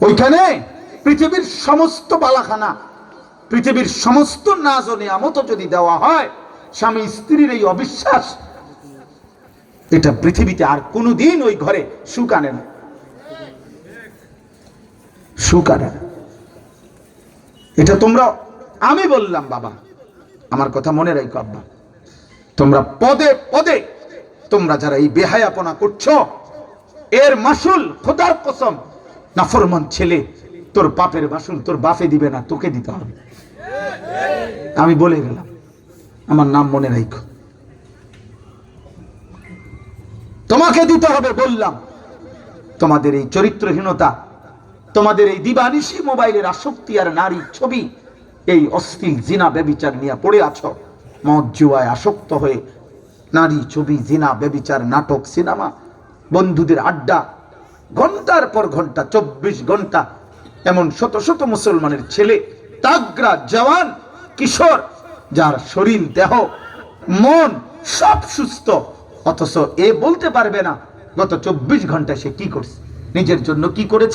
ওইখানে পৃথিবীর সমস্ত বালাখানা, পৃথিবীর সমস্ত নাজ ও নিয়ামত যদি দেওয়া হয়, স্বামী স্ত্রীর এই অবিশ্বাস, এটা পৃথিবীতে আর কোনোদিন ওই ঘরে সুখ আনে না, সুখ আনে না। এটা তোমরা, আমি বললাম বাবা, আমার কথা মনে রাখো আব্বা, তোমরা পদে পদে তোমরা যারা এই বেহায়াপনা করছো, এর মাসুল খোদার কসম, নাফরমান ছেলে, তোর বাপের মাসুল তোর বাপে দিবে না, তোকে দিতে হবে। আমি বলে গেলাম, আমার নাম মনে রাখো, তোমাকে দিতে হবে। বললাম তোমাদের এই চরিত্রহীনতা, তোমাদের এই দিবানিশি মোবাইলের আসক্তি আর নারী ছবি, এই অশ্লীল জিনা ব্যভিচার নিয়ে পড়ে আছো, মদ জুয়ায় আসক্ত হয়ে নারী ছবি, জিনা ব্যভিচার, নাটক, সিনেমা, বন্ধুদের আড্ডা, ঘন্টার পর ঘন্টা, 24 ঘন্টা। এমন শত শত মুসলমানের ছেলে, তাগড়া জওয়ান কিশোর, যার শরীর, দেহ, মন সব সুস্থ, অথচ এ বলতে পারবে না গত 24 ঘন্টায় সে কি করছে, নিজের জন্য কি করেছে।